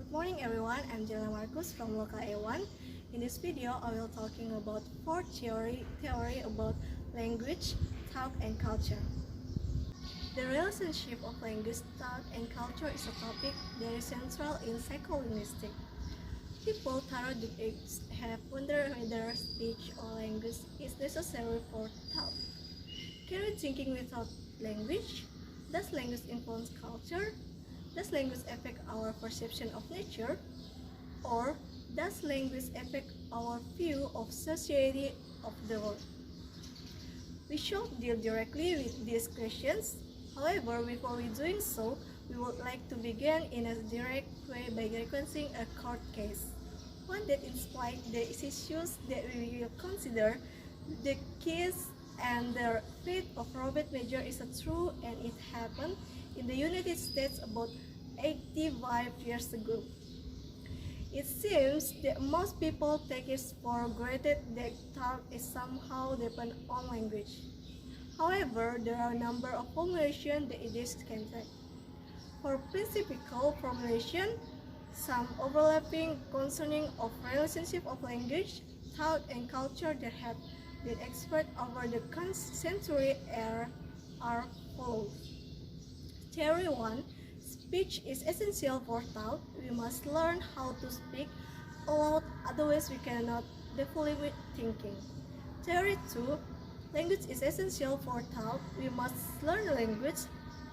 Good morning everyone, I'm Jerlina Markus from Loka A1. In this video, I will talking about four theory about language, thought and culture. The relationship of language, thought and culture is a topic that is central in psycholinguistics. People throughout the ages have wondered whether speech or language is necessary for thought. Can we thinking without language? Does language influence culture? Does language affect our perception of nature? Or does language affect our view of society of the world? We should deal directly with these questions. However, before we doing so, we would like to begin in a direct way by referencing a court case, one that inspires the issues that we will consider. The case and the fate of Robert Major is true, and it happened in the United States about 85 years ago. It seems that most people take it for granted that thought is somehow dependent on language. However, there are a number of formulations that it can take. For principal formulation, some overlapping concerning of relationship of language, thought and culture that have been expressed over the century are followed. Theory 1. Speech is essential for thought. We must learn how to speak aloud, otherwise we cannot develop thinking. Theory 2. Language is essential for thought. We must learn language,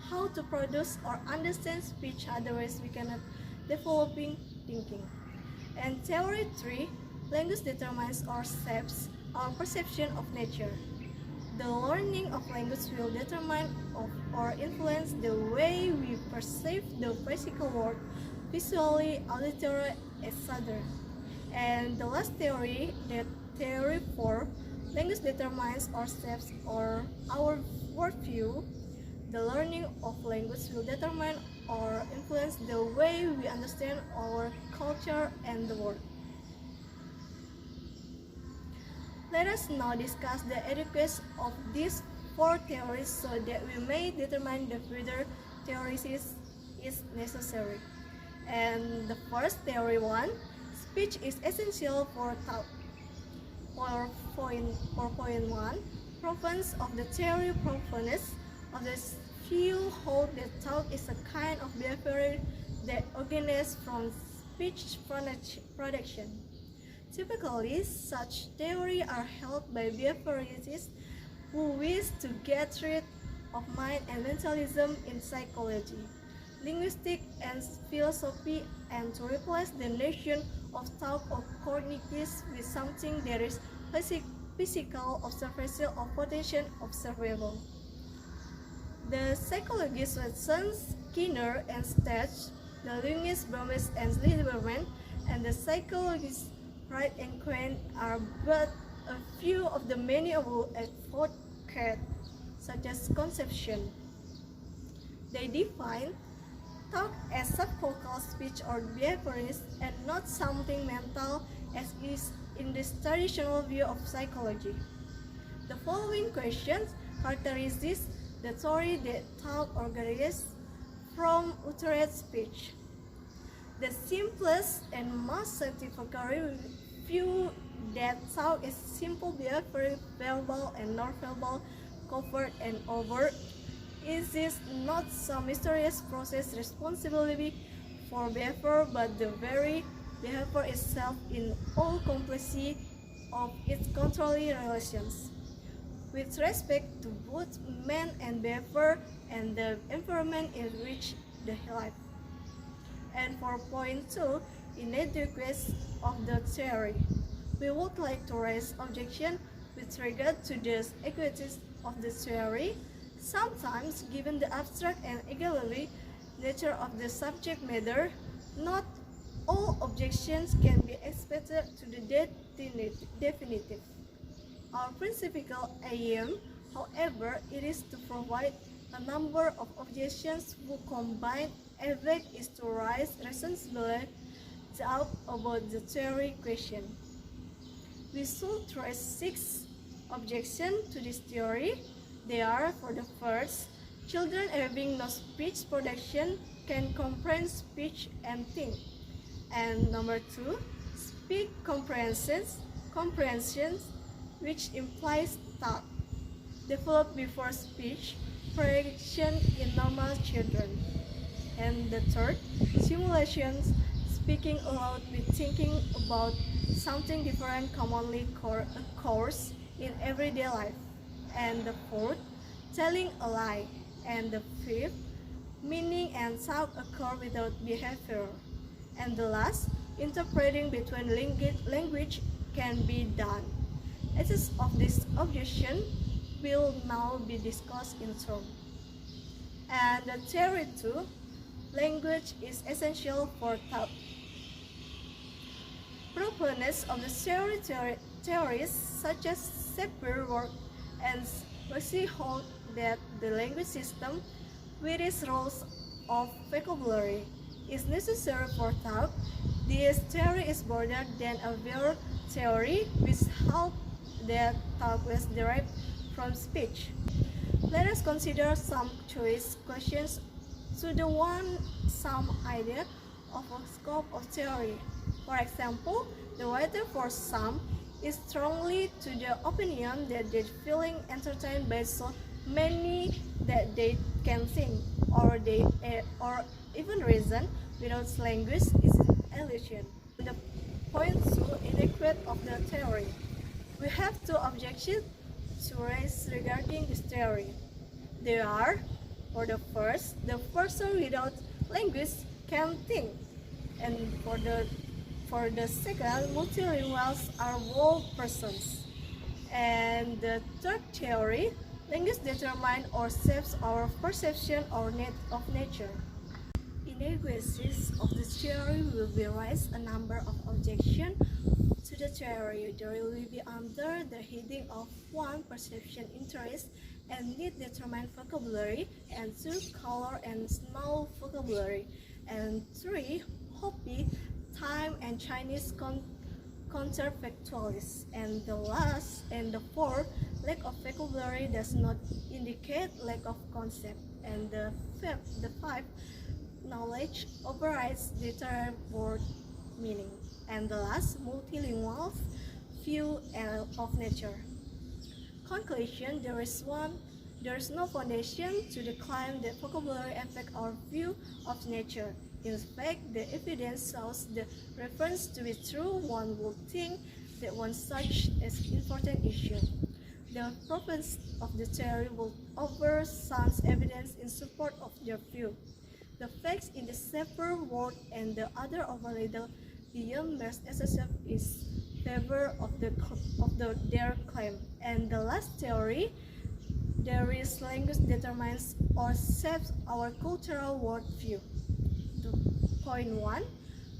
how to produce or understand speech, otherwise we cannot develop thinking. And Theory 3. Language determines or shapes our perception of nature. The learning of language will determine or influence the way we perceive the physical world, visually, auditory, etc. And the last theory, that Theory 4, language determines or shapes our worldview. The learning of language will determine or influence the way we understand our culture and the world. Let us now discuss the adequacy of these four theories so that we may determine whether theories is necessary. And the first theory 1, speech is essential for thought. For point 1, proponents of the theory proponents of the view hold that thought is a kind of behavior that originates from speech production. Typically, such theories are held by behaviorists who wish to get rid of mind and mentalism in psychology, linguistics, and philosophy, and to replace the notion of thought or cognition with something that is physical, observation, or potential observable. The psychologists Watson, Skinner, and Stach, the linguist Burmese and Lieberman, and the psychologists Wright and Quinn are but a few of the many advocates such as conception. They define thought as subvocal speech or behaviors and not something mental as is in the traditional view of psychology. The following questions characterize the theory that thought originates from uttered speech. The simplest and most scientific view that thought is simple behavior, verbal and non-verbal, covert and overt. It is not some mysterious process responsibility for behavior, but the very behavior itself in all complexity of its controlling relations with respect to both man and behavior and the environment in which they live. And for point 2, inadequacy of the theory, we would like to raise objection with regard to the adequacy of the theory. Sometimes, given the abstract and egalitarian nature of the subject matter, not all objections can be expected to the definitive. Our principal aim, however, it is to provide a number of objections who combine effect is to raise reasonable doubt about the theory question. We should raise 6 objections to this theory. They are, for the first, children having no speech production can comprehend speech and think. And number 2, speak comprehension, which implies thought, developed before speech, correction in normal children. And the third, simulations, speaking aloud with thinking about something different commonly occurs in everyday life. And the fourth, telling a lie. And the fifth, meaning and sound occur without behavior. And the last, interpreting between language can be done. Essence of this objection will now be discussed in turn. And the theory 2, language is essential for thought. Proponents of the theories such as Sapir-Whorf and Markus hold that the language system, with its rules of vocabulary, is necessary for thought. This theory is broader than a mere theory, which held that thought was derived from speech. Let us consider some choice questions to the one some idea of a scope of theory. For example, the writer for some is strongly to the opinion that they feeling entertained by so many that they can think, or even reason without language is an illusion. The point 2, inadequate of the theory. We have two objections to raise regarding this theory. They are, for the first, the person without language can think, and for the second, multilinguals are whole persons. And the third theory, language determines or shapes our perception of nature. Inadequacies of the theory will be raised a number of objections to the theory. There will be under the heading of 1, perception interest and need determined vocabulary, and 2, color and smell vocabulary, and 3, hobby, time and Chinese counterfactuals, and the 4, lack of vocabulary does not indicate lack of concept, and the 5, knowledge overrides literal word meaning, and the last, multilingual view of nature. Conclusion: there is no foundation to the claim that vocabulary affects our view of nature. In fact, the evidence shows the reference to be true. One would think that one such as important issue. The proponents of the theory will offer some evidence in support of their view. The facts in the Sapir-Whorf and the other overlay beyond mere assumption is favor of their claim. And the last theory, there is language determines or shapes our cultural worldview. Point 1,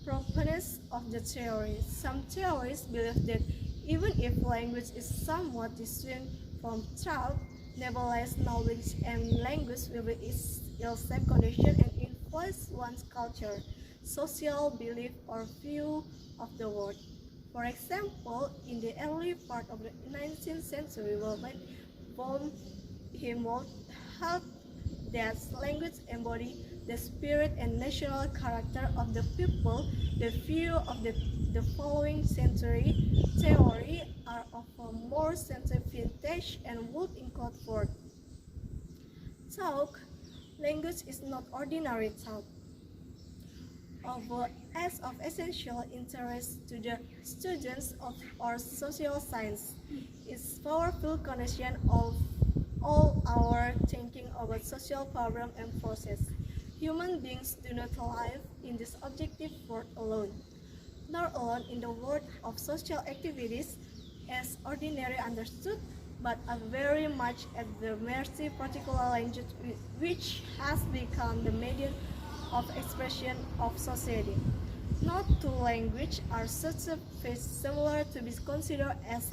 proponents of the theory. Some theories believe that even if language is somewhat distinct from thought, nevertheless knowledge and language will be ill shape condition and influence one's culture, social belief or view of the world. For example, in the early part of the 19th century, von Humboldt held that language embodied the spirit and national character of the people. The view of the following century theory are of a more scientific vintage and would include word. Talk. Language is not ordinary talk. Although as of essential interest to the students of our social science, its powerful connection of all our thinking about social problem and process. Human beings do not live in this objective world alone, nor alone in the world of social activities as ordinarily understood, but are very much at the mercy of particular language which has become the medium of expression of society. No two languages are such a face similar to be considered as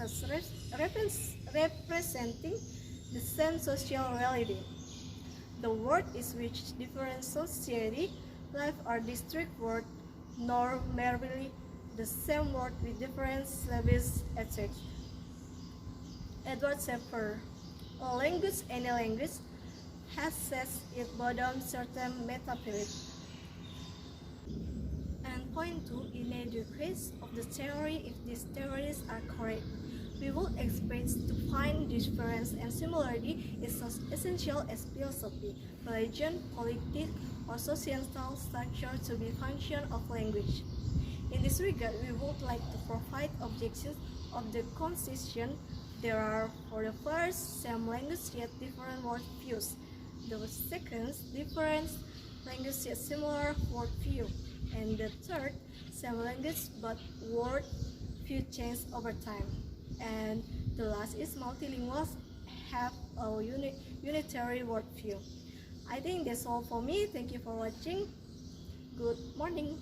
representing the same social reality. The word is which different society, life or district word, nor merely the same word with different syllables, etc. Edward Sapir. A language, any language, has at its bottom certain metaphysics. And point to inadequacy of the theory if these theories are correct. We will expect to find difference and similarity is as essential as philosophy, religion, politics, or societal structure to be function of language. In this regard, we would like to provide objections of the Constitution. There are, for the first, same language yet different worldviews. The second, different language yet similar worldview. And the third, same language but worldview change over time. And the last is multilinguals have a unitary worldview. I think that's all for me. Thank you for watching. Good morning.